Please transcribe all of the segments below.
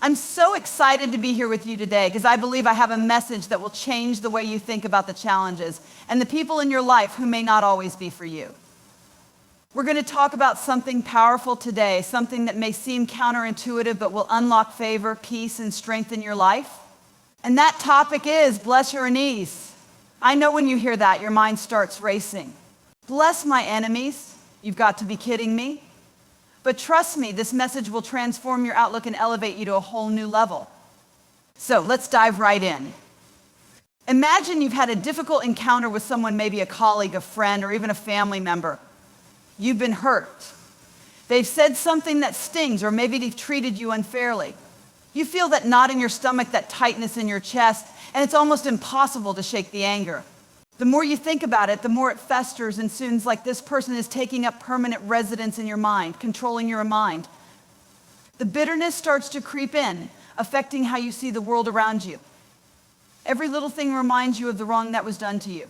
I'm so excited to be here with you today because I believe I have a message that will change the way you think about the challenges and the people in your life who may not always be for you. We're going to talk about something powerful today, something that may seem counterintuitive but will unlock favor, peace, and strength in your life. And that topic is bless your enemies. I know when you hear that, your mind starts racing. Bless my enemies. You've got to be kidding me. But trust me, this message will transform your outlook and elevate you to a whole new level. So let's dive right in. Imagine you've had a difficult encounter with someone, maybe a colleague, a friend, or even a family member. You've been hurt. They've said something that stings, or maybe they've treated you unfairly. You feel that knot in your stomach, that tightness in your chest, and it's almost impossible to shake the anger. The more you think about it, the more it festers and seems like this person is taking up permanent residence in your mind, controlling your mind. The bitterness starts to creep in, affecting how you see the world around you. Every little thing reminds you of the wrong that was done to you.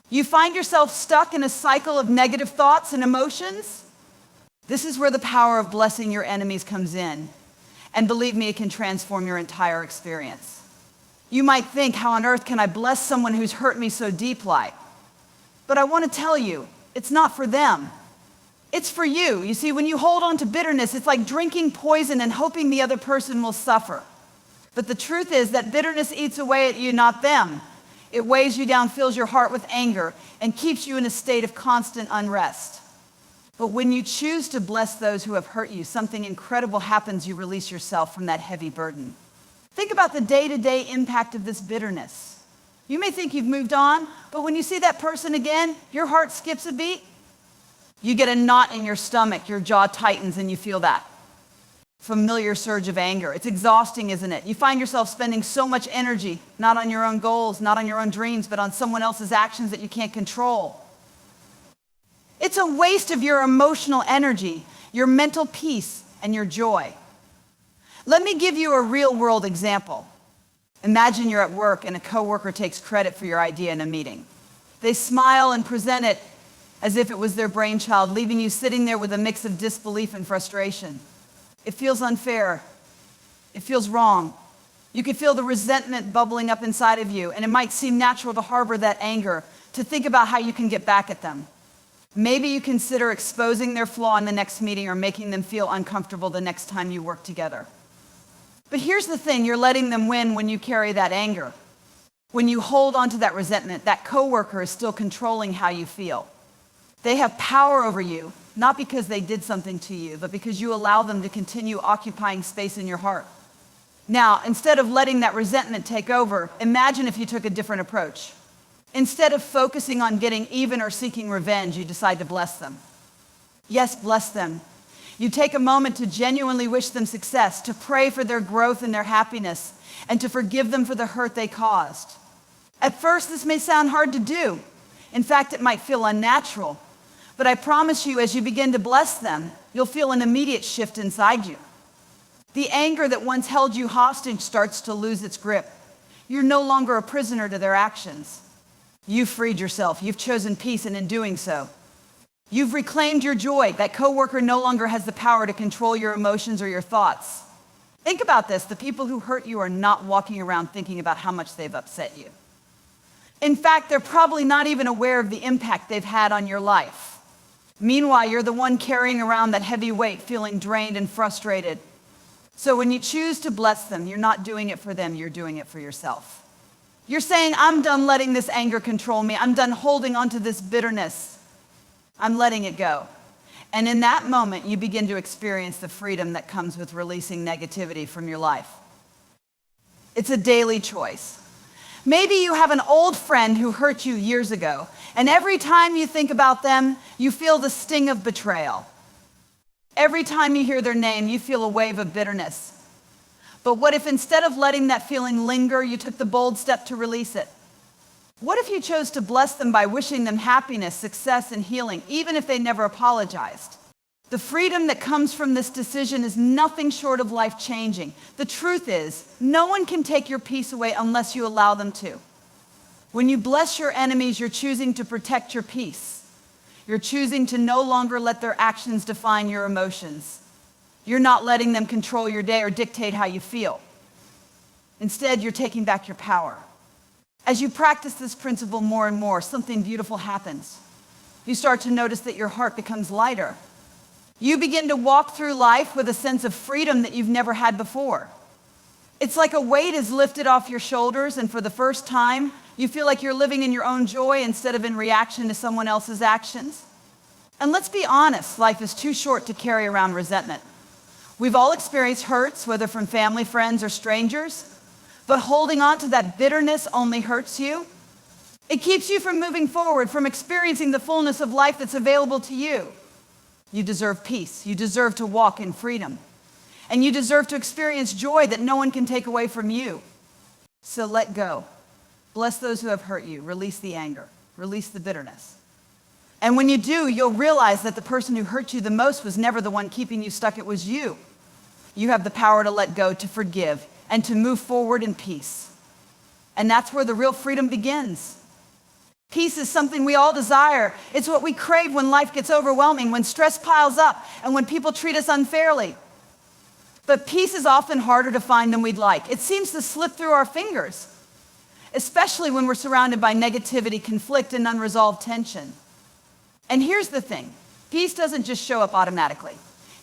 You find yourself stuck in a cycle of negative thoughts and emotions. This is where the power of blessing your enemies comes in. And believe me, it can transform your entire experience. You might think, how on earth can I bless someone who's hurt me so deeply? But I want to tell you, it's not for them. It's for you. You see, when you hold on to bitterness, it's like drinking poison and hoping the other person will suffer. But the truth is that bitterness eats away at you, not them. It weighs you down, fills your heart with anger, and keeps you in a state of constant unrest. But when you choose to bless those who have hurt you, something incredible happens. You release yourself from that heavy burden. Think about the day-to-day impact of this bitterness. You may think you've moved on, but when you see that person again, your heart skips a beat. You get a knot in your stomach, your jaw tightens, and you feel that familiar surge of anger. It's exhausting, isn't it? You find yourself spending so much energy, not on your own goals, not on your own dreams, but on someone else's actions that you can't control. It's a waste of your emotional energy, your mental peace, and your joy. Let me give you a real-world example. Imagine you're at work and a coworker takes credit for your idea in a meeting. They smile and present it as if it was their brainchild, leaving you sitting there with a mix of disbelief and frustration. It feels unfair. It feels wrong. You can feel the resentment bubbling up inside of you, and it might seem natural to harbor that anger, to think about how you can get back at them. Maybe you consider exposing their flaw in the next meeting or making them feel uncomfortable the next time you work together. But here's the thing, you're letting them win when you carry that anger. When you hold on to that resentment, that coworker is still controlling how you feel. They have power over you, not because they did something to you, but because you allow them to continue occupying space in your heart. Now, instead of letting that resentment take over, imagine if you took a different approach. Instead of focusing on getting even or seeking revenge, you decide to bless them. Yes, bless them. You take a moment to genuinely wish them success, to pray for their growth and their happiness, and to forgive them for the hurt they caused. At first, this may sound hard to do. In fact, it might feel unnatural. But I promise you, as you begin to bless them, you'll feel an immediate shift inside you. The anger that once held you hostage starts to lose its grip. You're no longer a prisoner to their actions. You've freed yourself. You've chosen peace, and in doing so, you've reclaimed your joy. That coworker no longer has the power to control your emotions or your thoughts. Think about this. The people who hurt you are not walking around thinking about how much they've upset you. In fact, they're probably not even aware of the impact they've had on your life. Meanwhile, you're the one carrying around that heavy weight, feeling drained and frustrated. So when you choose to bless them, you're not doing it for them, you're doing it for yourself. You're saying, I'm done letting this anger control me. I'm done holding on to this bitterness. I'm letting it go. And in that moment, you begin to experience the freedom that comes with releasing negativity from your life. It's a daily choice. Maybe you have an old friend who hurt you years ago, and every time you think about them, you feel the sting of betrayal. Every time you hear their name, you feel a wave of bitterness. But what if instead of letting that feeling linger, you took the bold step to release it? What if you chose to bless them by wishing them happiness, success, and healing, even if they never apologized? The freedom that comes from this decision is nothing short of life-changing. The truth is, no one can take your peace away unless you allow them to. When you bless your enemies, you're choosing to protect your peace. You're choosing to no longer let their actions define your emotions. You're not letting them control your day or dictate how you feel. Instead, you're taking back your power. As you practice this principle more and more, something beautiful happens. You start to notice that your heart becomes lighter. You begin to walk through life with a sense of freedom that you've never had before. It's like a weight is lifted off your shoulders, and for the first time, you feel like you're living in your own joy instead of in reaction to someone else's actions. And let's be honest, life is too short to carry around resentment. We've all experienced hurts, whether from family, friends, or strangers, but holding on to that bitterness only hurts you. It keeps you from moving forward, from experiencing the fullness of life that's available to you. You deserve peace. You deserve to walk in freedom. And you deserve to experience joy that no one can take away from you. So let go. Bless those who have hurt you. Release the anger. Release the bitterness. And when you do, you'll realize that the person who hurt you the most was never the one keeping you stuck. It was you. You have the power to let go, to forgive, and to move forward in peace. And that's where the real freedom begins. Peace is something we all desire. It's what we crave when life gets overwhelming, when stress piles up, and when people treat us unfairly. But peace is often harder to find than we'd like. It seems to slip through our fingers, especially when we're surrounded by negativity, conflict, and unresolved tension. And here's the thing. Peace doesn't just show up automatically.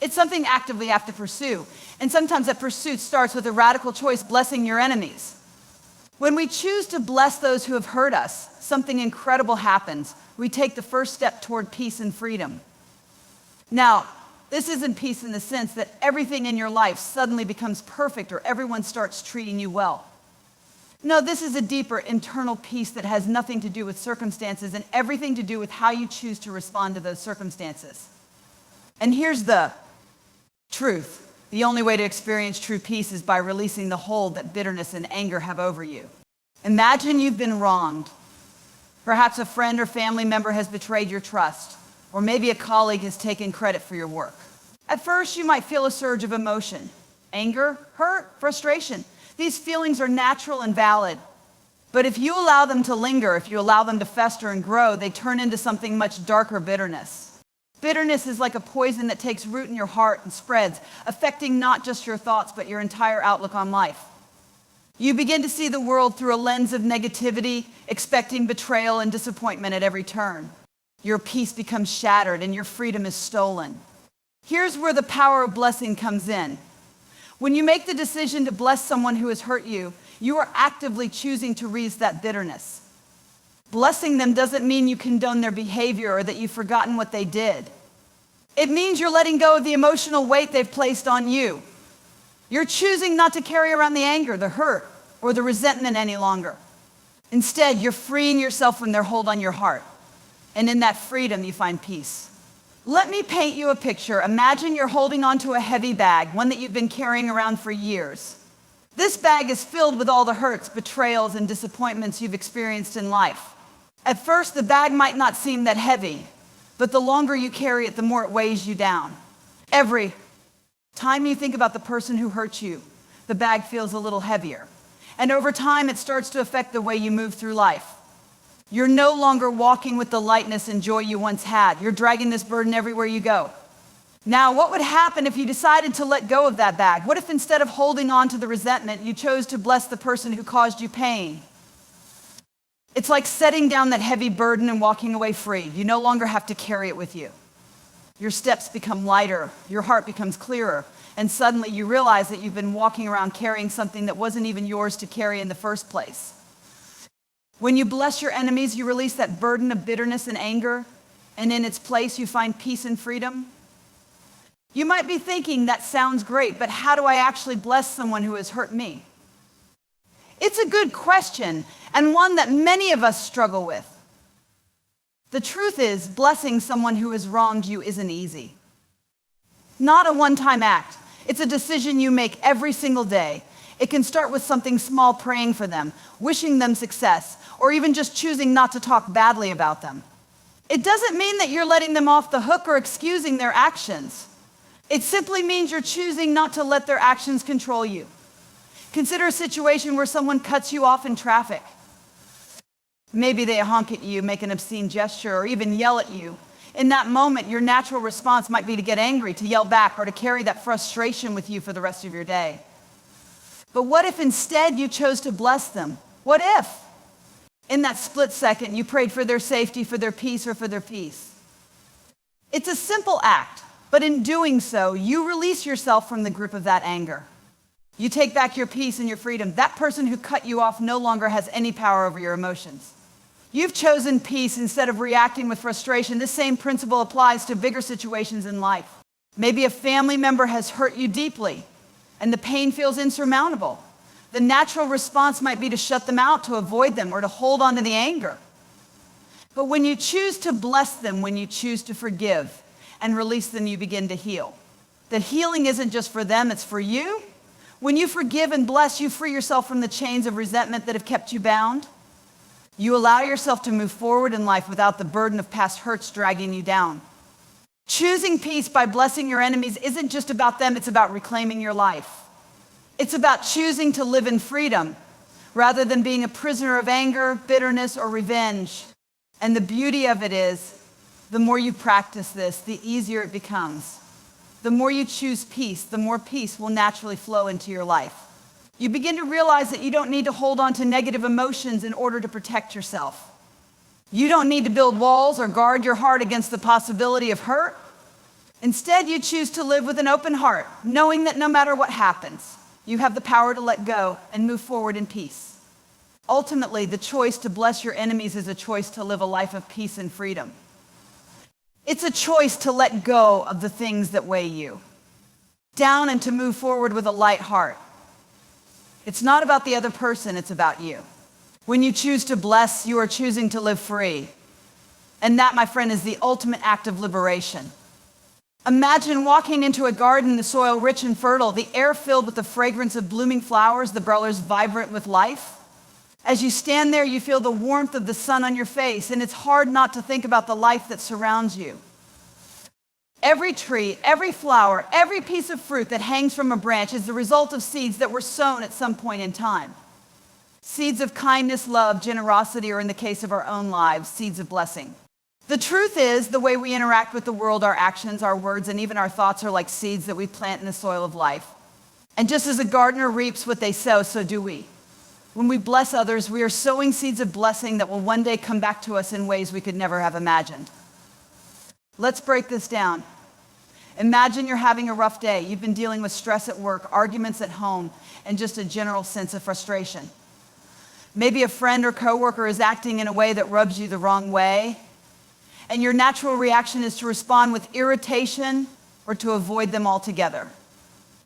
It's something actively you have to pursue. And sometimes that pursuit starts with a radical choice, blessing your enemies. When we choose to bless those who have hurt us, something incredible happens. We take the first step toward peace and freedom. Now, this isn't peace in the sense that everything in your life suddenly becomes perfect or everyone starts treating you well. No, this is a deeper internal peace that has nothing to do with circumstances and everything to do with how you choose to respond to those circumstances. And here's the truth. The only way to experience true peace is by releasing the hold that bitterness and anger have over you. Imagine you've been wronged. Perhaps a friend or family member has betrayed your trust, or maybe a colleague has taken credit for your work. At first, you might feel a surge of emotion, anger, hurt, frustration. These feelings are natural and valid. But if you allow them to linger, if you allow them to fester and grow, they turn into something much darker, bitterness. Bitterness is like a poison that takes root in your heart and spreads, affecting not just your thoughts, but your entire outlook on life. You begin to see the world through a lens of negativity, expecting betrayal and disappointment at every turn. Your peace becomes shattered and your freedom is stolen. Here's where the power of blessing comes in. When you make the decision to bless someone who has hurt you, you are actively choosing to release that bitterness. Blessing them doesn't mean you condone their behavior or that you've forgotten what they did. It means you're letting go of the emotional weight they've placed on you. You're choosing not to carry around the anger, the hurt, or the resentment any longer. Instead, you're freeing yourself from their hold on your heart. And in that freedom, you find peace. Let me paint you a picture. Imagine you're holding onto a heavy bag, one that you've been carrying around for years. This bag is filled with all the hurts, betrayals, and disappointments you've experienced in life. At first, the bag might not seem that heavy, but the longer you carry it, the more it weighs you down. Every time you think about the person who hurt you, the bag feels a little heavier. And over time, it starts to affect the way you move through life. You're no longer walking with the lightness and joy you once had. You're dragging this burden everywhere you go. Now, what would happen if you decided to let go of that bag? What if instead of holding on to the resentment, you chose to bless the person who caused you pain? It's like setting down that heavy burden and walking away free. You no longer have to carry it with you. Your steps become lighter, your heart becomes clearer, and suddenly you realize that you've been walking around carrying something that wasn't even yours to carry in the first place. When you bless your enemies, you release that burden of bitterness and anger, and in its place you find peace and freedom. You might be thinking, that sounds great, but how do I actually bless someone who has hurt me? It's a good question, and one that many of us struggle with. The truth is, blessing someone who has wronged you isn't easy. Not a one-time act. It's a decision you make every single day. It can start with something small, praying for them, wishing them success, or even just choosing not to talk badly about them. It doesn't mean that you're letting them off the hook or excusing their actions. It simply means you're choosing not to let their actions control you. Consider a situation where someone cuts you off in traffic. Maybe they honk at you, make an obscene gesture, or even yell at you. In that moment, your natural response might be to get angry, to yell back, or to carry that frustration with you for the rest of your day. But what if instead you chose to bless them? What if, in that split second, you prayed for their safety, for their peace, or for their peace? It's a simple act, but in doing so, you release yourself from the grip of that anger. You take back your peace and your freedom. That person who cut you off no longer has any power over your emotions. You've chosen peace instead of reacting with frustration. This same principle applies to bigger situations in life. Maybe a family member has hurt you deeply, and the pain feels insurmountable. The natural response might be to shut them out, to avoid them, or to hold on to the anger. But when you choose to bless them, when you choose to forgive and release them, you begin to heal. That healing isn't just for them, it's for you. When you forgive and bless, you free yourself from the chains of resentment that have kept you bound. You allow yourself to move forward in life without the burden of past hurts dragging you down. Choosing peace by blessing your enemies isn't just about them, it's about reclaiming your life. It's about choosing to live in freedom rather than being a prisoner of anger, bitterness, or revenge. And the beauty of it is, the more you practice this, the easier it becomes. The more you choose peace, the more peace will naturally flow into your life. You begin to realize that you don't need to hold on to negative emotions in order to protect yourself. You don't need to build walls or guard your heart against the possibility of hurt. Instead, you choose to live with an open heart, knowing that no matter what happens, you have the power to let go and move forward in peace. Ultimately, the choice to bless your enemies is a choice to live a life of peace and freedom. It's a choice to let go of the things that weigh you down and to move forward with a light heart. It's not about the other person, it's about you. When you choose to bless, you are choosing to live free. And that, my friend, is the ultimate act of liberation. Imagine walking into a garden, the soil rich and fertile, the air filled with the fragrance of blooming flowers, the colors vibrant with life. As you stand there, you feel the warmth of the sun on your face, and it's hard not to think about the life that surrounds you. Every tree, every flower, every piece of fruit that hangs from a branch is the result of seeds that were sown at some point in time. Seeds of kindness, love, generosity, or in the case of our own lives, seeds of blessing. The truth is, the way we interact with the world, our actions, our words, and even our thoughts are like seeds that we plant in the soil of life. And just as a gardener reaps what they sow, so do we. When we bless others, we are sowing seeds of blessing that will one day come back to us in ways we could never have imagined. Let's break this down. Imagine you're having a rough day. You've been dealing with stress at work, arguments at home, and just a general sense of frustration. Maybe a friend or coworker is acting in a way that rubs you the wrong way, and your natural reaction is to respond with irritation or to avoid them altogether.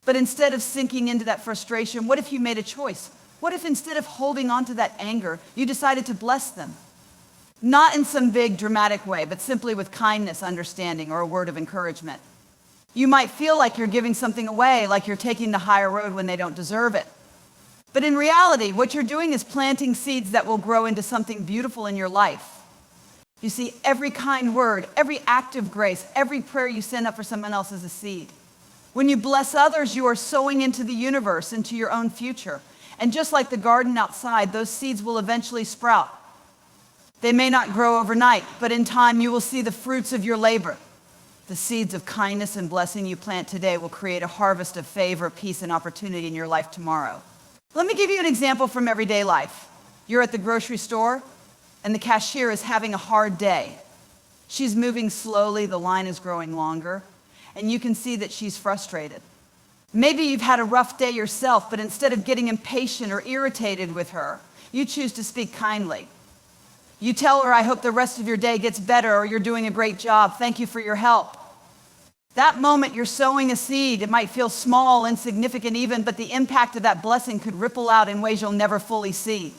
But instead of sinking into that frustration, what if you made a choice? What if instead of holding on to that anger, you decided to bless them? Not in some big dramatic way, but simply with kindness, understanding, or a word of encouragement. You might feel like you're giving something away, like you're taking the higher road when they don't deserve it. But in reality, what you're doing is planting seeds that will grow into something beautiful in your life. You see, every kind word, every act of grace, every prayer you send up for someone else is a seed. When you bless others, you are sowing into the universe, into your own future. And just like the garden outside, those seeds will eventually sprout. They may not grow overnight, but in time you will see the fruits of your labor. The seeds of kindness and blessing you plant today will create a harvest of favor, peace, and opportunity in your life tomorrow. Let me give you an example from everyday life. You're at the grocery store, and the cashier is having a hard day. She's moving slowly, the line is growing longer, and you can see that she's frustrated. Maybe you've had a rough day yourself, but instead of getting impatient or irritated with her, you choose to speak kindly. You tell her, "I hope the rest of your day gets better," or "You're doing a great job. Thank you for your help." That moment, you're sowing a seed. It might feel small, insignificant even, but the impact of that blessing could ripple out in ways you'll never fully see.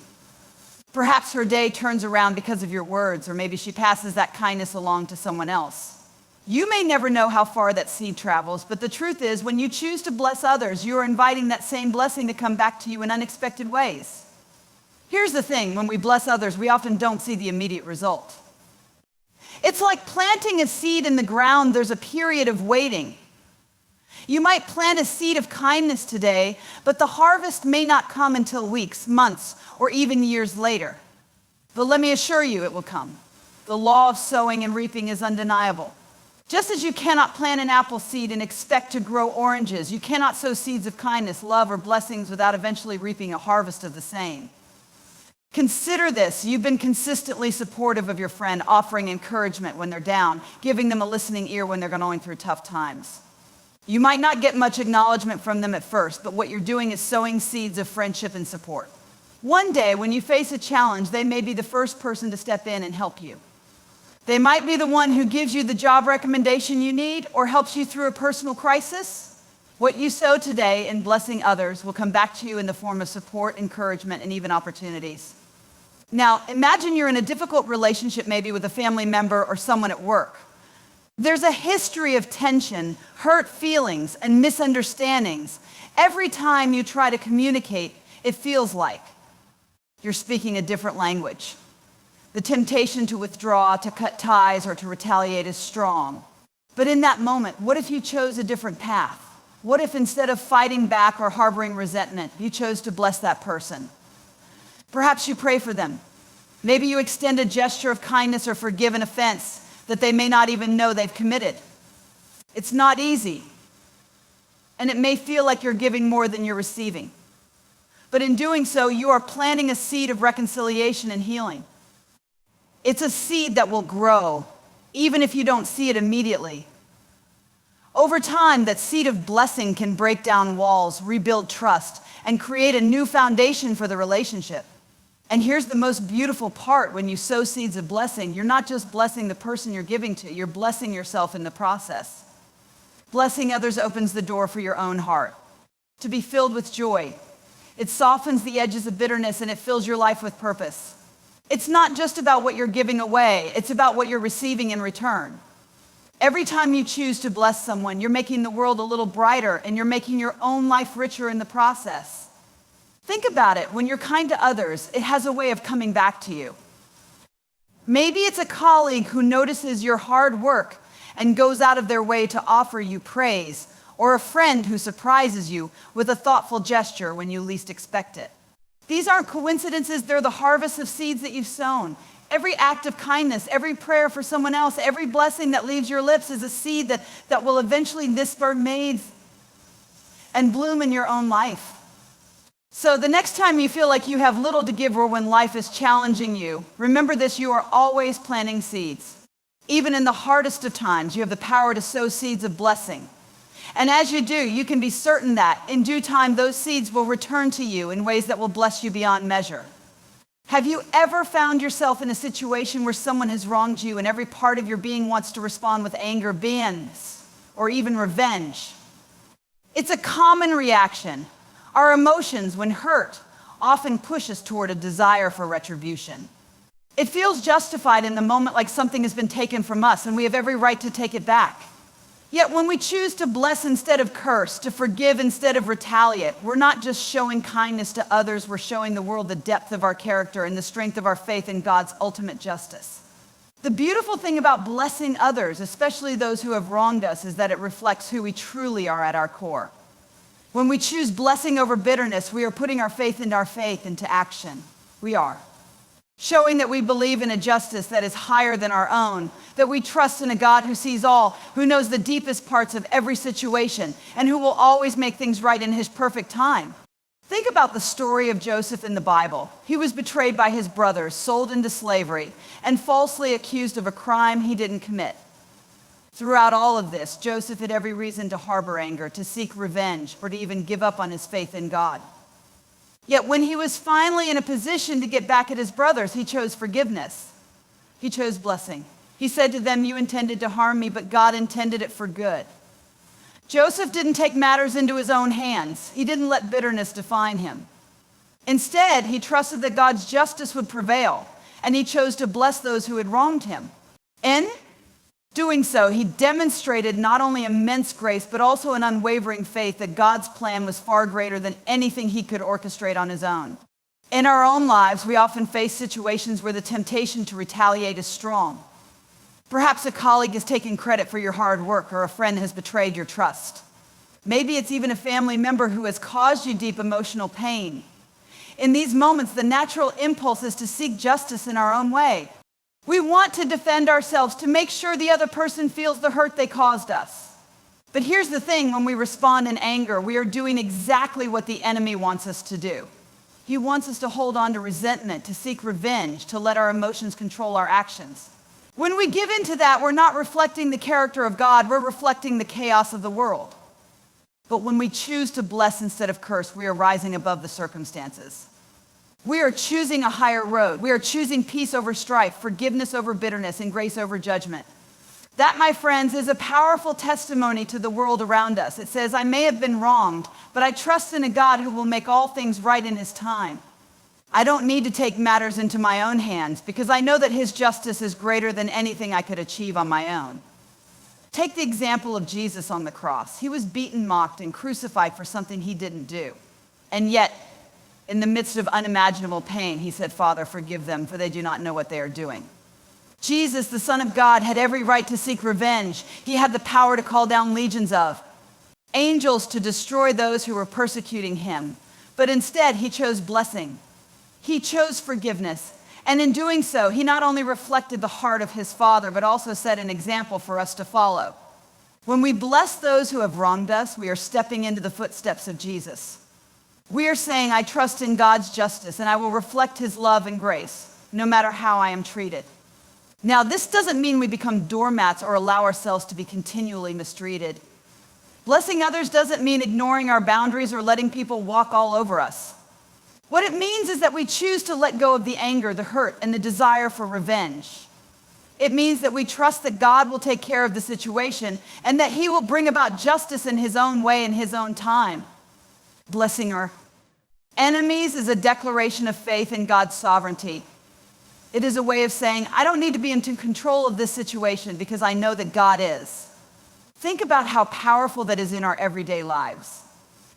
Perhaps her day turns around because of your words, or maybe she passes that kindness along to someone else. You may never know how far that seed travels, but the truth is, when you choose to bless others, you are inviting that same blessing to come back to you in unexpected ways. Here's the thing, when we bless others, we often don't see the immediate result. It's like planting a seed in the ground. There's a period of waiting. You might plant a seed of kindness today, but the harvest may not come until weeks, months, or even years later. But let me assure you, it will come. The law of sowing and reaping is undeniable. Just as you cannot plant an apple seed and expect to grow oranges, you cannot sow seeds of kindness, love, or blessings without eventually reaping a harvest of the same. Consider this. You've been consistently supportive of your friend, offering encouragement when they're down, giving them a listening ear when they're going through tough times. You might not get much acknowledgement from them at first, but what you're doing is sowing seeds of friendship and support. One day, when you face a challenge, they may be the first person to step in and help you. They might be the one who gives you the job recommendation you need or helps you through a personal crisis. What you sow today in blessing others will come back to you in the form of support, encouragement, and even opportunities. Now, imagine you're in a difficult relationship, maybe with a family member or someone at work. There's a history of tension, hurt feelings, and misunderstandings. Every time you try to communicate, it feels like you're speaking a different language. The temptation to withdraw, to cut ties, or to retaliate is strong. But in that moment, what if you chose a different path? What if instead of fighting back or harboring resentment, you chose to bless that person? Perhaps you pray for them. Maybe you extend a gesture of kindness or forgive an offense that they may not even know they've committed. It's not easy, and it may feel like you're giving more than you're receiving. But in doing so, you are planting a seed of reconciliation and healing. It's a seed that will grow, even if you don't see it immediately. Over time, that seed of blessing can break down walls, rebuild trust, and create a new foundation for the relationship. And here's the most beautiful part: when you sow seeds of blessing, you're not just blessing the person you're giving to, you're blessing yourself in the process. Blessing others opens the door for your own heart to be filled with joy. It softens the edges of bitterness and it fills your life with purpose. It's not just about what you're giving away, it's about what you're receiving in return. Every time you choose to bless someone, you're making the world a little brighter and you're making your own life richer in the process. Think about it. When you're kind to others, it has a way of coming back to you. Maybe it's a colleague who notices your hard work and goes out of their way to offer you praise, or a friend who surprises you with a thoughtful gesture when you least expect it. These aren't coincidences, they're the harvest of seeds that you've sown. Every act of kindness, every prayer for someone else, every blessing that leaves your lips is a seed that will eventually whisper maize and bloom in your own life. So the next time you feel like you have little to give or when life is challenging you, remember this: you are always planting seeds. Even in the hardest of times, you have the power to sow seeds of blessing. And as you do, you can be certain that in due time, those seeds will return to you in ways that will bless you beyond measure. Have you ever found yourself in a situation where someone has wronged you and every part of your being wants to respond with anger, vengeance, or even revenge? It's a common reaction. Our emotions, when hurt, often push us toward a desire for retribution. It feels justified in the moment, like something has been taken from us and we have every right to take it back. Yet when we choose to bless instead of curse, to forgive instead of retaliate, we're not just showing kindness to others, we're showing the world the depth of our character and the strength of our faith in God's ultimate justice. The beautiful thing about blessing others, especially those who have wronged us, is that it reflects who we truly are at our core. When we choose blessing over bitterness, we are putting our faith into action. We are. Showing that we believe in a justice that is higher than our own, that we trust in a God who sees all, who knows the deepest parts of every situation, and who will always make things right in his perfect time. Think about the story of Joseph in the Bible. He was betrayed by his brothers, sold into slavery, and falsely accused of a crime he didn't commit. Throughout all of this, Joseph had every reason to harbor anger, to seek revenge, or to even give up on his faith in God. Yet when he was finally in a position to get back at his brothers, he chose forgiveness. He chose blessing. He said to them, "You intended to harm me, but God intended it for good." Joseph didn't take matters into his own hands. He didn't let bitterness define him. Instead, he trusted that God's justice would prevail, and he chose to bless those who had wronged him. In doing so, he demonstrated not only immense grace, but also an unwavering faith that God's plan was far greater than anything he could orchestrate on his own. In our own lives, we often face situations where the temptation to retaliate is strong. Perhaps a colleague has taken credit for your hard work, or a friend has betrayed your trust. Maybe it's even a family member who has caused you deep emotional pain. In these moments, the natural impulse is to seek justice in our own way. We want to defend ourselves to make sure the other person feels the hurt they caused us. But here's the thing, when we respond in anger, we are doing exactly what the enemy wants us to do. He wants us to hold on to resentment, to seek revenge, to let our emotions control our actions. When we give in to that, we're not reflecting the character of God, we're reflecting the chaos of the world. But when we choose to bless instead of curse, we are rising above the circumstances. We are choosing a higher road. We are choosing peace over strife, forgiveness over bitterness, and grace over judgment. That, my friends, is a powerful testimony to the world around us. It says, I may have been wronged, but I trust in a God who will make all things right in his time. I don't need to take matters into my own hands because I know that his justice is greater than anything I could achieve on my own. Take the example of Jesus on the cross. He was beaten, mocked, and crucified for something he didn't do. And yet, in the midst of unimaginable pain, he said, Father, forgive them, for they do not know what they are doing. Jesus, the Son of God, had every right to seek revenge. He had the power to call down legions of angels to destroy those who were persecuting him. But instead, he chose blessing. He chose forgiveness. And in doing so, he not only reflected the heart of his Father, but also set an example for us to follow. When we bless those who have wronged us, we are stepping into the footsteps of Jesus. We are saying, I trust in God's justice, and I will reflect his love and grace, no matter how I am treated. Now, this doesn't mean we become doormats or allow ourselves to be continually mistreated. Blessing others doesn't mean ignoring our boundaries or letting people walk all over us. What it means is that we choose to let go of the anger, the hurt, and the desire for revenge. It means that we trust that God will take care of the situation and that he will bring about justice in his own way in his own time. Blessing our enemies is a declaration of faith in God's sovereignty. It is a way of saying, I don't need to be in control of this situation because I know that God is. Think about how powerful that is in our everyday lives.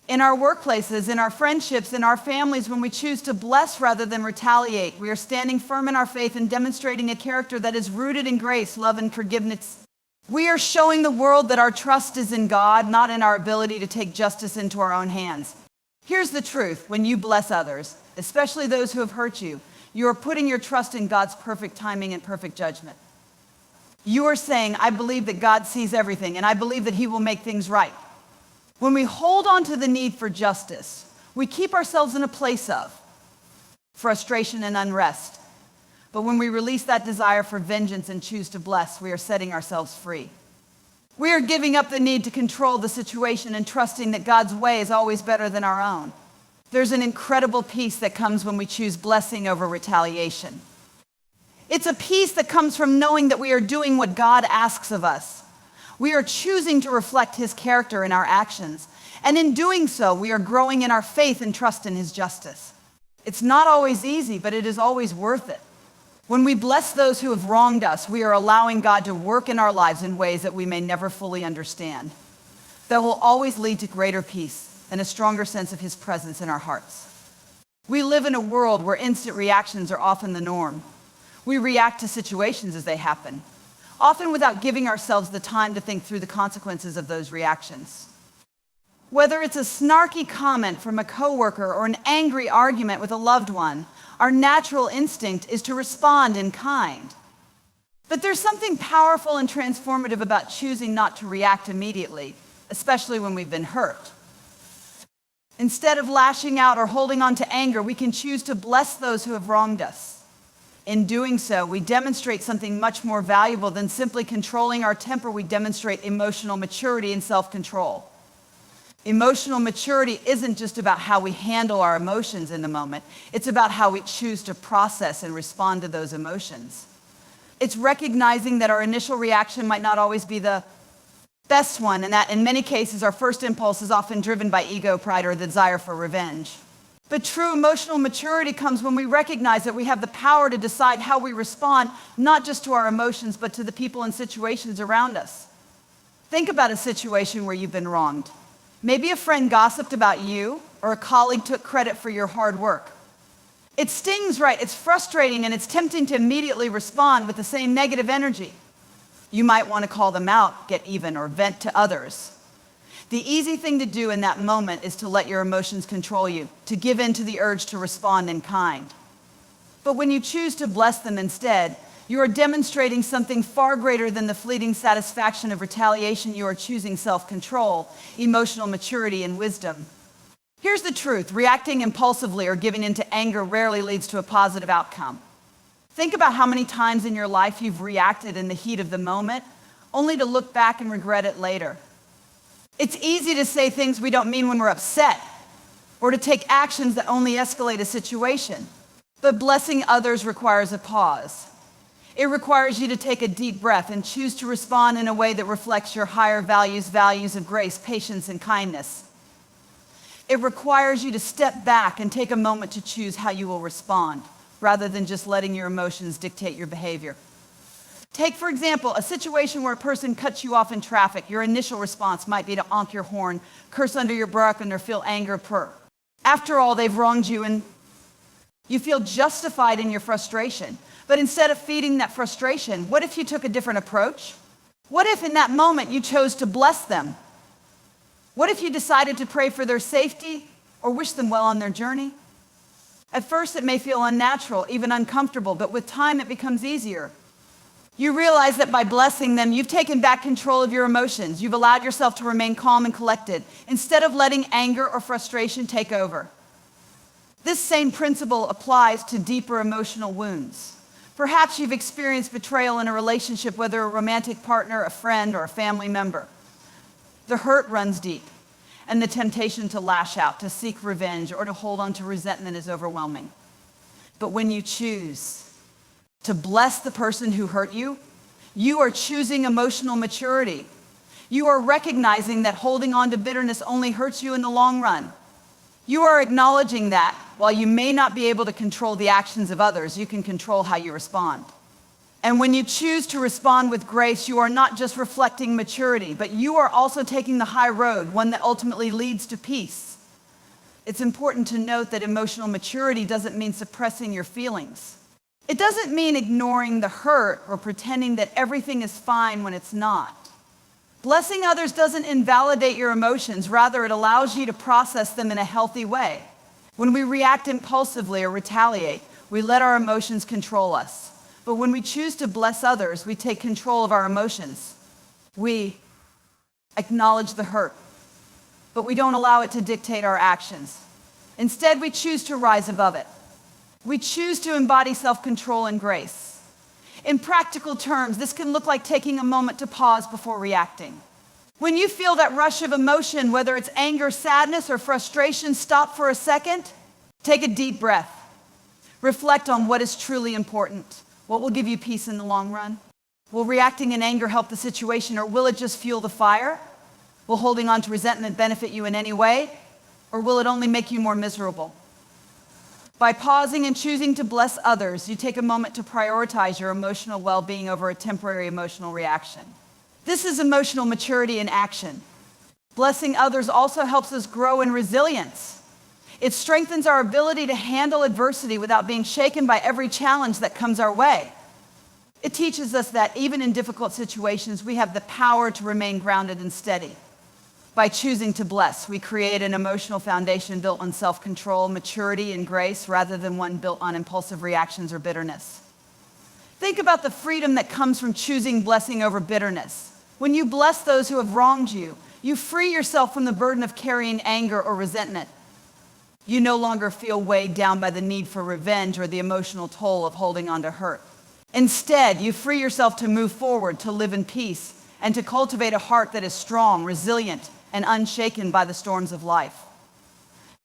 In our workplaces, in our friendships, in our families, when we choose to bless rather than retaliate, we are standing firm in our faith and demonstrating a character that is rooted in grace, love, and forgiveness. We are showing the world that our trust is in God, not in our ability to take justice into our own hands. Here's the truth. When you bless others, especially those who have hurt you, you are putting your trust in God's perfect timing and perfect judgment. You are saying, I believe that God sees everything, and I believe that he will make things right. When we hold on to the need for justice, we keep ourselves in a place of frustration and unrest. But when we release that desire for vengeance and choose to bless, we are setting ourselves free. We are giving up the need to control the situation and trusting that God's way is always better than our own. There's an incredible peace that comes when we choose blessing over retaliation. It's a peace that comes from knowing that we are doing what God asks of us. We are choosing to reflect his character in our actions. And in doing so, we are growing in our faith and trust in his justice. It's not always easy, but it is always worth it. When we bless those who have wronged us, we are allowing God to work in our lives in ways that we may never fully understand. That will always lead to greater peace and a stronger sense of his presence in our hearts. We live in a world where instant reactions are often the norm. We react to situations as they happen, often without giving ourselves the time to think through the consequences of those reactions. Whether it's a snarky comment from a coworker or an angry argument with a loved one, our natural instinct is to respond in kind. But there's something powerful and transformative about choosing not to react immediately, especially when we've been hurt. Instead of lashing out or holding on to anger, we can choose to bless those who have wronged us. In doing so, we demonstrate something much more valuable than simply controlling our temper. We demonstrate emotional maturity and self-control. Emotional maturity isn't just about how we handle our emotions in the moment. It's about how we choose to process and respond to those emotions. It's recognizing that our initial reaction might not always be the best one, and that in many cases our first impulse is often driven by ego, pride, or the desire for revenge. But true emotional maturity comes when we recognize that we have the power to decide how we respond, not just to our emotions, but to the people and situations around us. Think about a situation where you've been wronged. Maybe a friend gossiped about you, or a colleague took credit for your hard work. It stings, right? It's frustrating, and it's tempting to immediately respond with the same negative energy. You might want to call them out, get even, or vent to others. The easy thing to do in that moment is to let your emotions control you, to give in to the urge to respond in kind. But when you choose to bless them instead, You are demonstrating something far greater than the fleeting satisfaction of retaliation. You are choosing self-control, emotional maturity, and wisdom. Here's the truth. Reacting impulsively or giving into anger rarely leads to a positive outcome. Think about how many times in your life you've reacted in the heat of the moment, only to look back and regret it later. It's easy to say things we don't mean when we're upset, or to take actions that only escalate a situation. But blessing others requires a pause. It requires you to take a deep breath and choose to respond in a way that reflects your higher values of grace, patience, and kindness. It requires you to step back and take a moment to choose how you will respond, rather than just letting your emotions dictate your behavior. Take, for example, a situation where a person cuts you off in traffic. Your initial response might be to honk your horn, curse under your breath, or feel anger purr. After all, they've wronged you, and you feel justified in your frustration. But instead of feeding that frustration, what if you took a different approach? What if in that moment you chose to bless them? What if you decided to pray for their safety or wish them well on their journey? At first, it may feel unnatural, even uncomfortable, but with time, it becomes easier. You realize that by blessing them, you've taken back control of your emotions. You've allowed yourself to remain calm and collected, instead of letting anger or frustration take over. This same principle applies to deeper emotional wounds. Perhaps you've experienced betrayal in a relationship, whether a romantic partner, a friend, or a family member. The hurt runs deep, and the temptation to lash out, to seek revenge, or to hold on to resentment is overwhelming. But when you choose to bless the person who hurt you, you are choosing emotional maturity. You are recognizing that holding on to bitterness only hurts you in the long run. You are acknowledging that while you may not be able to control the actions of others, you can control how you respond. And when you choose to respond with grace, you are not just reflecting maturity, but you are also taking the high road, one that ultimately leads to peace. It's important to note that emotional maturity doesn't mean suppressing your feelings. It doesn't mean ignoring the hurt or pretending that everything is fine when it's not. Blessing others doesn't invalidate your emotions. Rather, it allows you to process them in a healthy way. When we react impulsively or retaliate, we let our emotions control us. But when we choose to bless others, we take control of our emotions. We acknowledge the hurt, but we don't allow it to dictate our actions. Instead, we choose to rise above it. We choose to embody self-control and grace. In practical terms, this can look like taking a moment to pause before reacting. When you feel that rush of emotion, whether it's anger, sadness, or frustration, stop for a second. Take a deep breath. Reflect on what is truly important. What will give you peace in the long run? Will reacting in anger help the situation, or will it just fuel the fire? Will holding on to resentment benefit you in any way, or will it only make you more miserable? By pausing and choosing to bless others, you take a moment to prioritize your emotional well-being over a temporary emotional reaction. This is emotional maturity in action. Blessing others also helps us grow in resilience. It strengthens our ability to handle adversity without being shaken by every challenge that comes our way. It teaches us that even in difficult situations, we have the power to remain grounded and steady. By choosing to bless, we create an emotional foundation built on self-control, maturity, and grace, rather than one built on impulsive reactions or bitterness. Think about the freedom that comes from choosing blessing over bitterness. When you bless those who have wronged you, you free yourself from the burden of carrying anger or resentment. You no longer feel weighed down by the need for revenge or the emotional toll of holding on to hurt. Instead, you free yourself to move forward, to live in peace, and to cultivate a heart that is strong, resilient, and unshaken by the storms of life.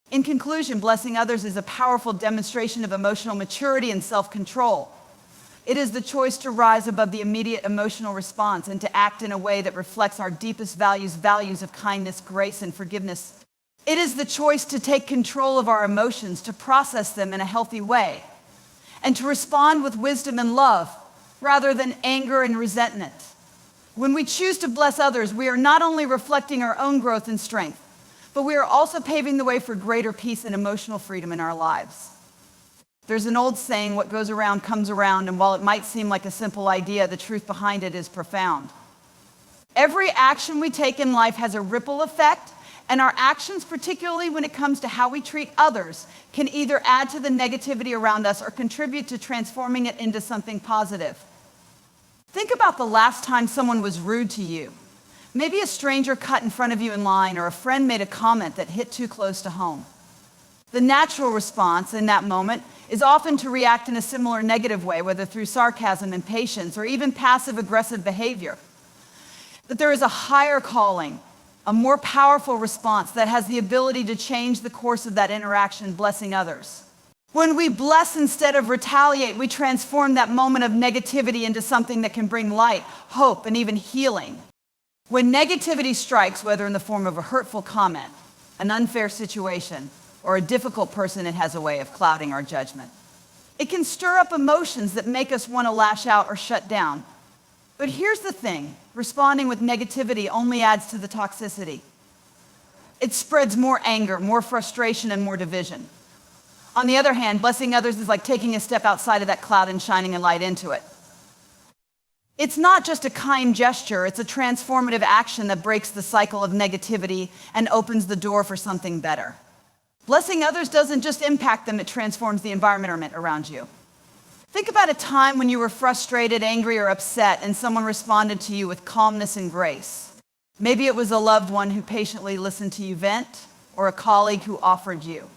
In conclusion, blessing others is a powerful demonstration of emotional maturity and self-control. It is the choice to rise above the immediate emotional response and to act in a way that reflects our deepest values of kindness, grace, and forgiveness. It is the choice to take control of our emotions, to process them in a healthy way, and to respond with wisdom and love rather than anger and resentment. When we choose to bless others, we are not only reflecting our own growth and strength, but we are also paving the way for greater peace and emotional freedom in our lives. There's an old saying, what goes around comes around, and while it might seem like a simple idea, the truth behind it is profound. Every action we take in life has a ripple effect, and our actions, particularly when it comes to how we treat others, can either add to the negativity around us or contribute to transforming it into something positive. Think about the last time someone was rude to you. Maybe a stranger cut in front of you in line, or a friend made a comment that hit too close to home. The natural response in that moment is often to react in a similar negative way, whether through sarcasm, impatience, or even passive-aggressive behavior. But there is a higher calling, a more powerful response that has the ability to change the course of that interaction, blessing others. When we bless instead of retaliate, we transform that moment of negativity into something that can bring light, hope, and even healing. When negativity strikes, whether in the form of a hurtful comment, an unfair situation, or a difficult person, it has a way of clouding our judgment. It can stir up emotions that make us want to lash out or shut down. But here's the thing, responding with negativity only adds to the toxicity. It spreads more anger, more frustration, and more division. On the other hand, blessing others is like taking a step outside of that cloud and shining a light into it. It's not just a kind gesture, it's a transformative action that breaks the cycle of negativity and opens the door for something better. Blessing others doesn't just impact them, it transforms the environment around you. Think about a time when you were frustrated, angry, or upset, and someone responded to you with calmness and grace. Maybe it was a loved one who patiently listened to you vent, or a colleague who offered you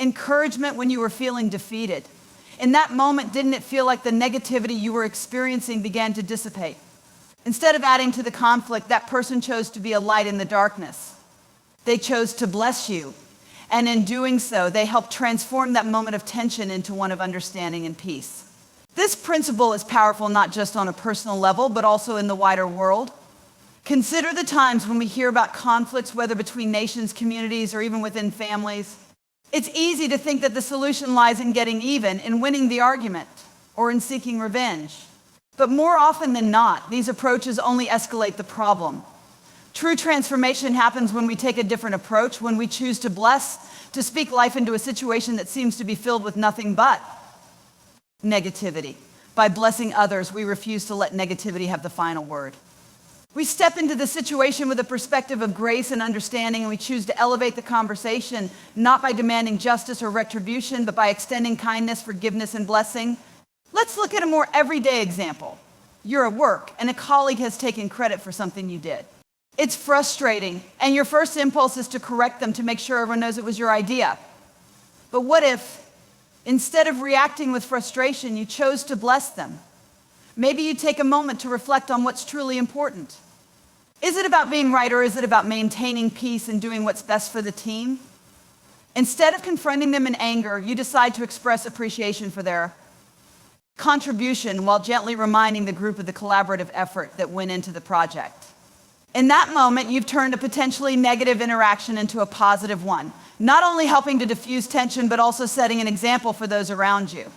encouragement when you were feeling defeated. In that moment, didn't it feel like the negativity you were experiencing began to dissipate? Instead of adding to the conflict, that person chose to be a light in the darkness. They chose to bless you. And in doing so, they helped transform that moment of tension into one of understanding and peace. This principle is powerful not just on a personal level, but also in the wider world. Consider the times when we hear about conflicts, whether between nations, communities, or even within families. It's easy to think that the solution lies in getting even, in winning the argument, or in seeking revenge. But more often than not, these approaches only escalate the problem. True transformation happens when we take a different approach, when we choose to bless, to speak life into a situation that seems to be filled with nothing but negativity. By blessing others, we refuse to let negativity have the final word. We step into the situation with a perspective of grace and understanding, and we choose to elevate the conversation, not by demanding justice or retribution, but by extending kindness, forgiveness, and blessing. Let's look at a more everyday example. You're at work, and a colleague has taken credit for something you did. It's frustrating, and your first impulse is to correct them to make sure everyone knows it was your idea. But what if, instead of reacting with frustration, you chose to bless them? Maybe you take a moment to reflect on what's truly important. Is it about being right, or is it about maintaining peace and doing what's best for the team? Instead of confronting them in anger, you decide to express appreciation for their contribution while gently reminding the group of the collaborative effort that went into the project. In that moment, you've turned a potentially negative interaction into a positive one, not only helping to diffuse tension, but also setting an example for those around you.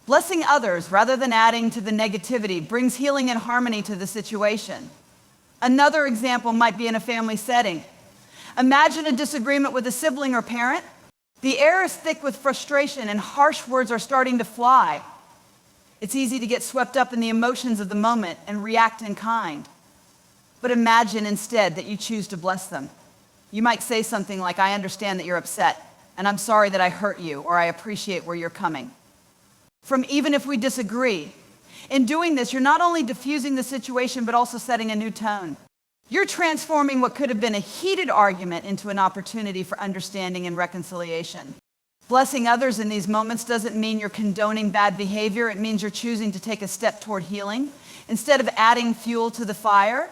Blessing others, rather than adding to the negativity, brings healing and harmony to the situation. Another example might be in a family setting. Imagine a disagreement with a sibling or parent. The air is thick with frustration and harsh words are starting to fly. It's easy to get swept up in the emotions of the moment and react in kind. But imagine instead that you choose to bless them. You might say something like, "I understand that you're upset, and I'm sorry that I hurt you," or "I appreciate where you're coming from, even if we disagree." In doing this, you're not only diffusing the situation, but also setting a new tone. You're transforming what could have been a heated argument into an opportunity for understanding and reconciliation. Blessing others in these moments doesn't mean you're condoning bad behavior. It means you're choosing to take a step toward healing. Instead of adding fuel to the fire,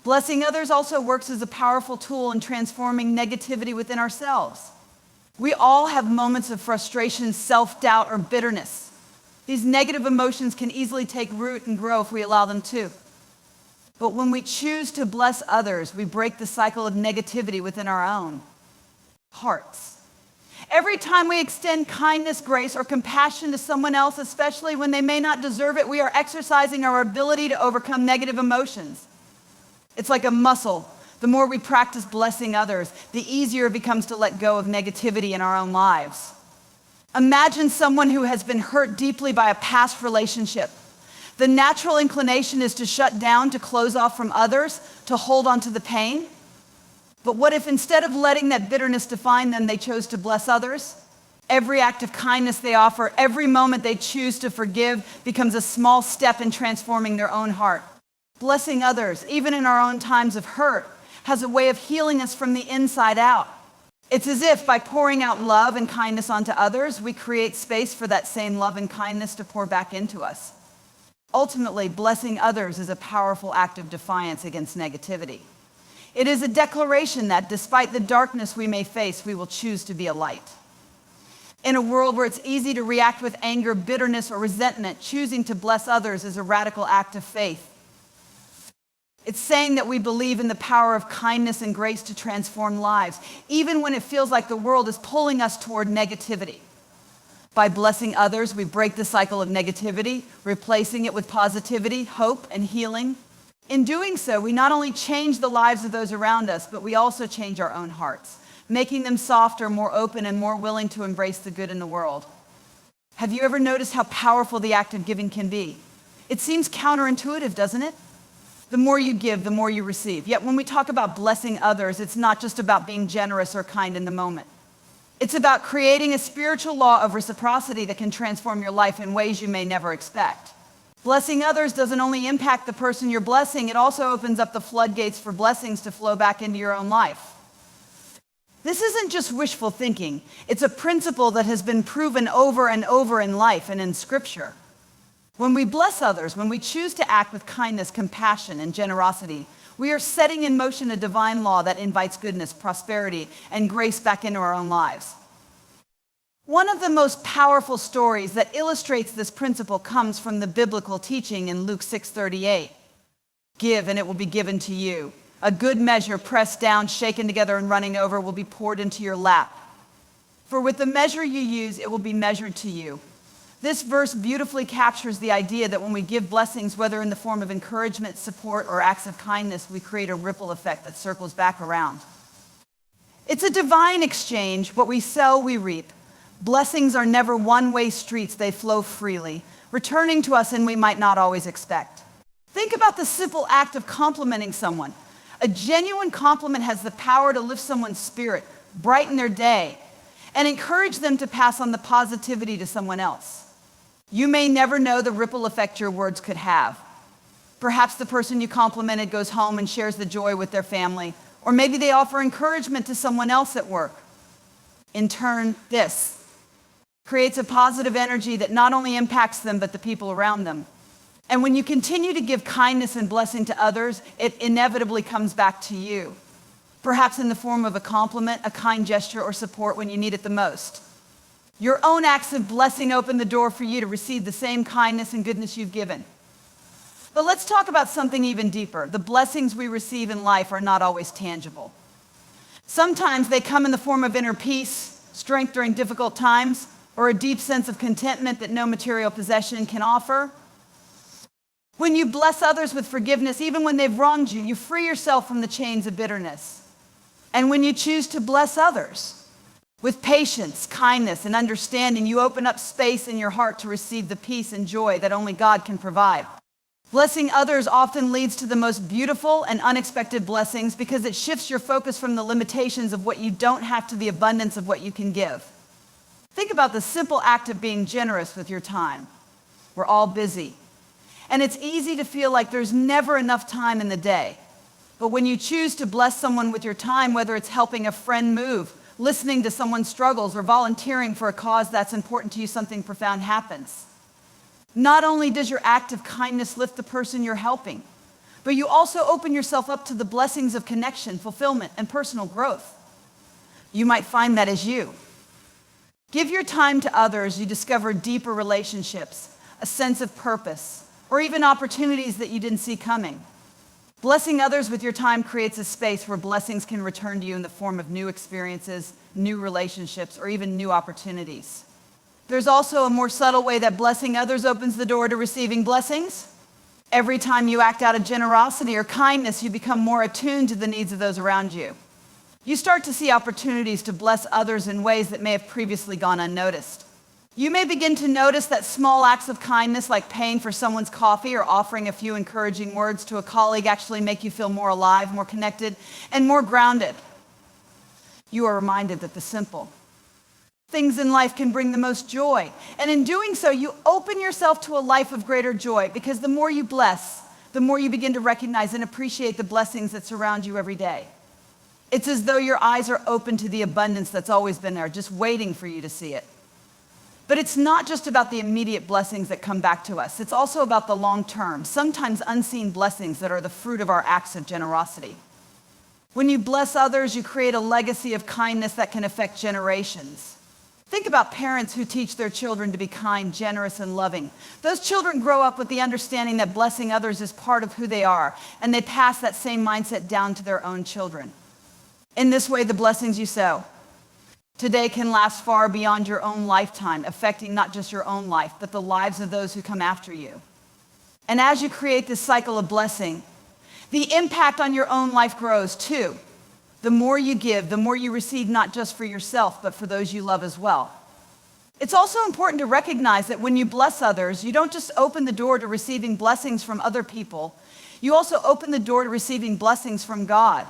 blessing others also works as a powerful tool in transforming negativity within ourselves. We all have moments of frustration, self-doubt, or bitterness. These negative emotions can easily take root and grow if we allow them to. But when we choose to bless others, we break the cycle of negativity within our own hearts. Every time we extend kindness, grace, or compassion to someone else, especially when they may not deserve it, we are exercising our ability to overcome negative emotions. It's like a muscle. The more we practice blessing others, the easier it becomes to let go of negativity in our own lives. Imagine someone who has been hurt deeply by a past relationship. The natural inclination is to shut down, to close off from others, to hold on to the pain. But what if instead of letting that bitterness define them, they chose to bless others? Every act of kindness they offer, every moment they choose to forgive becomes a small step in transforming their own heart. Blessing others, even in our own times of hurt, has a way of healing us from the inside out. It's as if by pouring out love and kindness onto others, we create space for that same love and kindness to pour back into us. Ultimately, blessing others is a powerful act of defiance against negativity. It is a declaration that despite the darkness we may face, we will choose to be a light. In a world where it's easy to react with anger, bitterness, or resentment, choosing to bless others is a radical act of faith. It's saying that we believe in the power of kindness and grace to transform lives, even when it feels like the world is pulling us toward negativity. By blessing others, we break the cycle of negativity, replacing it with positivity, hope, and healing. In doing so, we not only change the lives of those around us, but we also change our own hearts, making them softer, more open, and more willing to embrace the good in the world. Have you ever noticed how powerful the act of giving can be? It seems counterintuitive, doesn't it? The more you give, the more you receive. Yet when we talk about blessing others, it's not just about being generous or kind in the moment. It's about creating a spiritual law of reciprocity that can transform your life in ways you may never expect. Blessing others doesn't only impact the person you're blessing, it also opens up the floodgates for blessings to flow back into your own life. This isn't just wishful thinking. It's a principle that has been proven over and over in life and in Scripture. When we bless others, when we choose to act with kindness, compassion, and generosity, we are setting in motion a divine law that invites goodness, prosperity, and grace back into our own lives. One of the most powerful stories that illustrates this principle comes from the biblical teaching in Luke 6:38. Give, and it will be given to you. A good measure, pressed down, shaken together, and running over, will be poured into your lap. For with the measure you use, it will be measured to you. This verse beautifully captures the idea that when we give blessings, whether in the form of encouragement, support, or acts of kindness, we create a ripple effect that circles back around. It's a divine exchange. What we sow, we reap. Blessings are never one-way streets. They flow freely, returning to us in we might not always expect. Think about the simple act of complimenting someone. A genuine compliment has the power to lift someone's spirit, brighten their day, and encourage them to pass on the positivity to someone else. You may never know the ripple effect your words could have. Perhaps the person you complimented goes home and shares the joy with their family, or maybe they offer encouragement to someone else at work. In turn, this creates a positive energy that not only impacts them, but the people around them. And when you continue to give kindness and blessing to others, it inevitably comes back to you. Perhaps in the form of a compliment, a kind gesture, or support when you need it the most. Your own acts of blessing open the door for you to receive the same kindness and goodness you've given. But let's talk about something even deeper. The blessings we receive in life are not always tangible. Sometimes they come in the form of inner peace, strength during difficult times, or a deep sense of contentment that no material possession can offer. When you bless others with forgiveness, even when they've wronged you, you free yourself from the chains of bitterness. And when you choose to bless others with patience, kindness, and understanding, you open up space in your heart to receive the peace and joy that only God can provide. Blessing others often leads to the most beautiful and unexpected blessings because it shifts your focus from the limitations of what you don't have to the abundance of what you can give. Think about the simple act of being generous with your time. We're all busy. And it's easy to feel like there's never enough time in the day. But when you choose to bless someone with your time, whether it's helping a friend move, listening to someone's struggles, or volunteering for a cause that's important to you, something profound happens. Not only does your act of kindness lift the person you're helping, but you also open yourself up to the blessings of connection, fulfillment, and personal growth. You might find that as you give your time to others, you discover deeper relationships, a sense of purpose, or even opportunities that you didn't see coming. Blessing others with your time creates a space where blessings can return to you in the form of new experiences, new relationships, or even new opportunities. There's also a more subtle way that blessing others opens the door to receiving blessings. Every time you act out of generosity or kindness, you become more attuned to the needs of those around you. You start to see opportunities to bless others in ways that may have previously gone unnoticed. You may begin to notice that small acts of kindness, like paying for someone's coffee or offering a few encouraging words to a colleague, actually make you feel more alive, more connected, and more grounded. You are reminded that the simple, things in life can bring the most joy. And in doing so, you open yourself to a life of greater joy, because the more you bless, the more you begin to recognize and appreciate the blessings that surround you every day. It's as though your eyes are open to the abundance that's always been there, just waiting for you to see it. But it's not just about the immediate blessings that come back to us. It's also about the long-term, sometimes unseen blessings that are the fruit of our acts of generosity. When you bless others, you create a legacy of kindness that can affect generations. Think about parents who teach their children to be kind, generous, and loving. Those children grow up with the understanding that blessing others is part of who they are, and they pass that same mindset down to their own children. In this way, the blessings you sow today can last far beyond your own lifetime, affecting not just your own life, but the lives of those who come after you. And as you create this cycle of blessing, the impact on your own life grows too. The more you give, the more you receive, not just for yourself, but for those you love as well. It's also important to recognize that when you bless others, you don't just open the door to receiving blessings from other people, you also open the door to receiving blessings from God.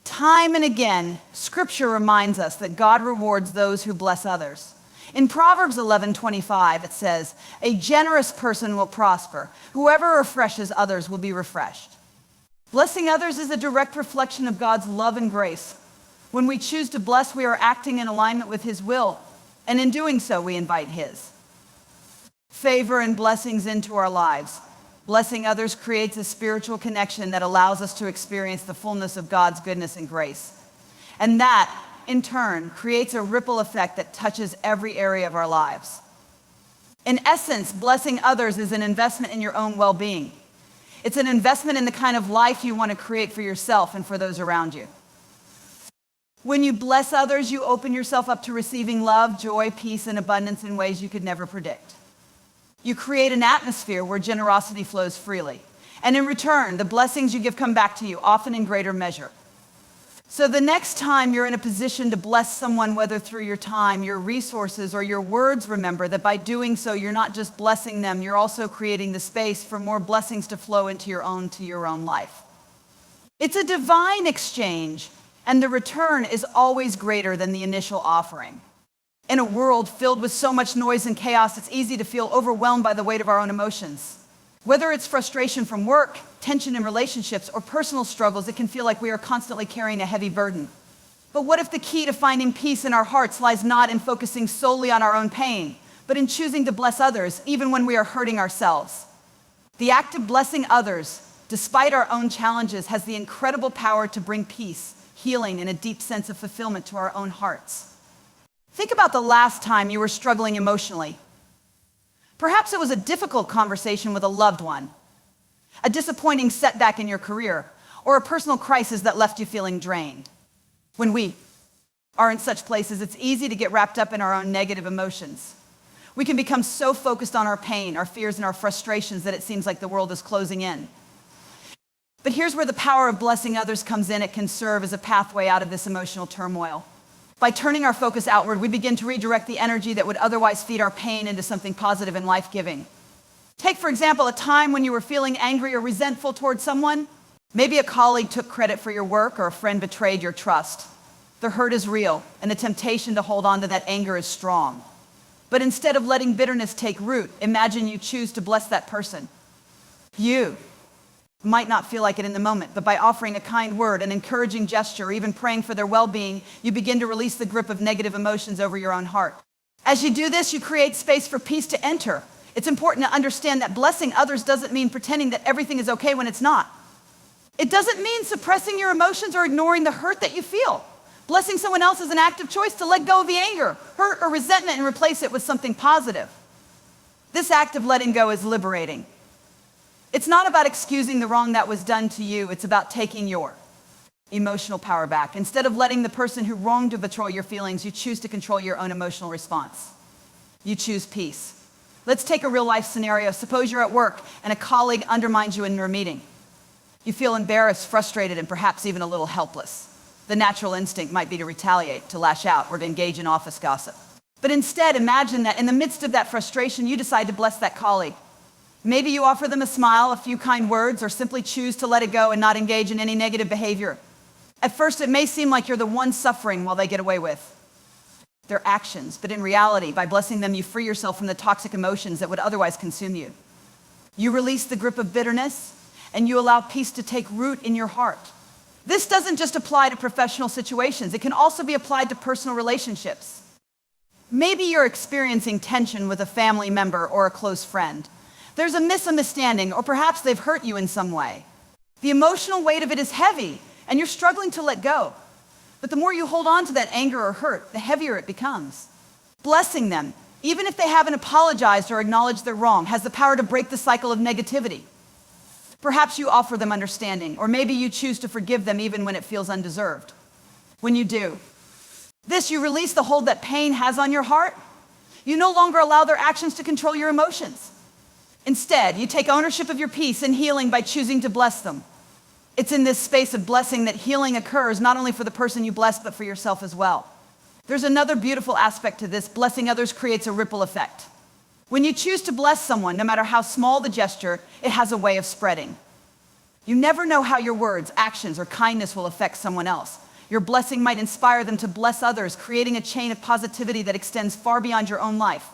Time and again, Scripture reminds us that God rewards those who bless others. In Proverbs 11:25, it says, "A generous person will prosper. Whoever refreshes others will be refreshed." Blessing others is a direct reflection of God's love and grace. When we choose to bless, we are acting in alignment with His will, and in doing so, we invite His favor and blessings into our lives. Blessing others creates a spiritual connection that allows us to experience the fullness of God's goodness and grace. And that, in turn, creates a ripple effect that touches every area of our lives. In essence, blessing others is an investment in your own well-being. It's an investment in the kind of life you want to create for yourself and for those around you. When you bless others, you open yourself up to receiving love, joy, peace, and abundance in ways you could never predict. You create an atmosphere where generosity flows freely. And in return, the blessings you give come back to you, often in greater measure. So the next time you're in a position to bless someone, whether through your time, your resources, or your words, remember that by doing so, you're not just blessing them, you're also creating the space for more blessings to flow into your own life. It's a divine exchange, and the return is always greater than the initial offering. In a world filled with so much noise and chaos, it's easy to feel overwhelmed by the weight of our own emotions. Whether it's frustration from work, tension in relationships, or personal struggles, it can feel like we are constantly carrying a heavy burden. But what if the key to finding peace in our hearts lies not in focusing solely on our own pain, but in choosing to bless others, even when we are hurting ourselves? The act of blessing others, despite our own challenges, has the incredible power to bring peace, healing, and a deep sense of fulfillment to our own hearts. Think about the last time you were struggling emotionally. Perhaps it was a difficult conversation with a loved one, a disappointing setback in your career, or a personal crisis that left you feeling drained. When we are in such places, it's easy to get wrapped up in our own negative emotions. We can become so focused on our pain, our fears, and our frustrations that it seems like the world is closing in. But here's where the power of blessing others comes in. It can serve as a pathway out of this emotional turmoil. By turning our focus outward, we begin to redirect the energy that would otherwise feed our pain into something positive and life-giving. Take, for example, a time when you were feeling angry or resentful towards someone. Maybe a colleague took credit for your work or a friend betrayed your trust. The hurt is real, and the temptation to hold on to that anger is strong. But instead of letting bitterness take root, imagine you choose to bless that person. You might not feel like it in the moment, but by offering a kind word, an encouraging gesture, or even praying for their well-being, you begin to release the grip of negative emotions over your own heart. As you do this, you create space for peace to enter. It's important to understand that blessing others doesn't mean pretending that everything is okay when it's not. It doesn't mean suppressing your emotions or ignoring the hurt that you feel. Blessing someone else is an active choice to let go of the anger, hurt, or resentment and replace it with something positive. This act of letting go is liberating. It's not about excusing the wrong that was done to you. It's about taking your emotional power back. Instead of letting the person who wronged you control your feelings, you choose to control your own emotional response. You choose peace. Let's take a real-life scenario. Suppose you're at work and a colleague undermines you in your meeting. You feel embarrassed, frustrated, and perhaps even a little helpless. The natural instinct might be to retaliate, to lash out, or to engage in office gossip. But instead, imagine that in the midst of that frustration, you decide to bless that colleague. Maybe you offer them a smile, a few kind words, or simply choose to let it go and not engage in any negative behavior. At first, it may seem like you're the one suffering while they get away with. their actions, but in reality, by blessing them, you free yourself from the toxic emotions that would otherwise consume you. You release the grip of bitterness, and you allow peace to take root in your heart. This doesn't just apply to professional situations. It can also be applied to personal relationships. Maybe you're experiencing tension with a family member or a close friend. There's a misunderstanding, or perhaps they've hurt you in some way. The emotional weight of it is heavy, and you're struggling to let go. But the more you hold on to that anger or hurt, the heavier it becomes. Blessing them, even if they haven't apologized or acknowledged their wrong, has the power to break the cycle of negativity. Perhaps you offer them understanding, or maybe you choose to forgive them even when it feels undeserved. When you do this, you release the hold that pain has on your heart. You no longer allow their actions to control your emotions. Instead, you take ownership of your peace and healing by choosing to bless them. It's in this space of blessing that healing occurs, not only for the person you bless, but for yourself as well. There's another beautiful aspect to this. Blessing others creates a ripple effect. When you choose to bless someone, no matter how small the gesture, it has a way of spreading. You never know how your words, actions, or kindness will affect someone else. Your blessing might inspire them to bless others, creating a chain of positivity that extends far beyond your own life.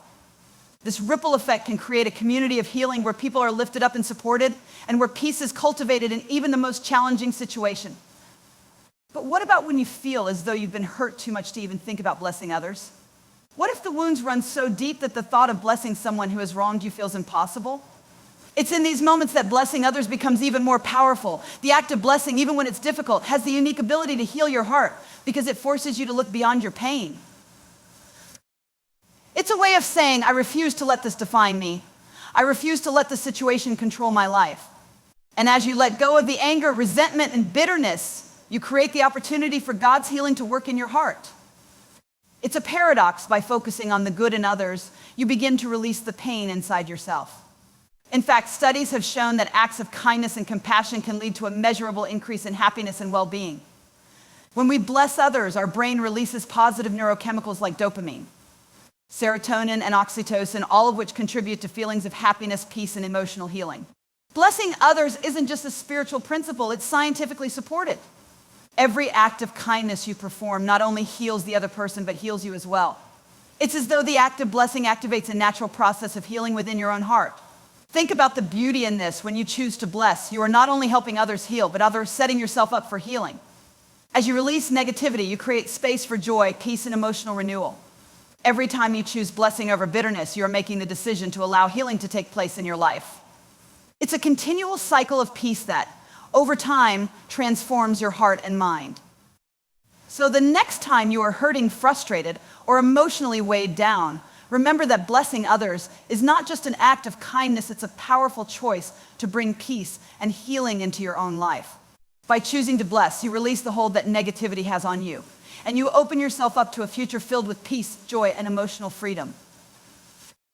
This ripple effect can create a community of healing where people are lifted up and supported, and where peace is cultivated in even the most challenging situation. But what about when you feel as though you've been hurt too much to even think about blessing others? What if the wounds run so deep that the thought of blessing someone who has wronged you feels impossible? It's in these moments that blessing others becomes even more powerful. The act of blessing, even when it's difficult, has the unique ability to heal your heart because it forces you to look beyond your pain. It's a way of saying, I refuse to let this define me. I refuse to let the situation control my life. And as you let go of the anger, resentment, and bitterness, you create the opportunity for God's healing to work in your heart. It's a paradox. By focusing on the good in others, you begin to release the pain inside yourself. In fact, studies have shown that acts of kindness and compassion can lead to a measurable increase in happiness and well-being. When we bless others, our brain releases positive neurochemicals like dopamine, serotonin, and oxytocin, all of which contribute to feelings of happiness, peace, and emotional healing. Blessing others isn't just a spiritual principle, it's scientifically supported. Every act of kindness you perform not only heals the other person, but heals you as well. It's as though the act of blessing activates a natural process of healing within your own heart. Think about the beauty in this. When you choose to bless, you are not only helping others heal, but others setting yourself up for healing. As you release negativity, you create space for joy, peace, and emotional renewal. Every time you choose blessing over bitterness, you are making the decision to allow healing to take place in your life. It's a continual cycle of peace that, over time, transforms your heart and mind. So the next time you are hurting, frustrated, or emotionally weighed down, remember that blessing others is not just an act of kindness, it's a powerful choice to bring peace and healing into your own life. By choosing to bless, you release the hold that negativity has on you, and you open yourself up to a future filled with peace, joy, and emotional freedom.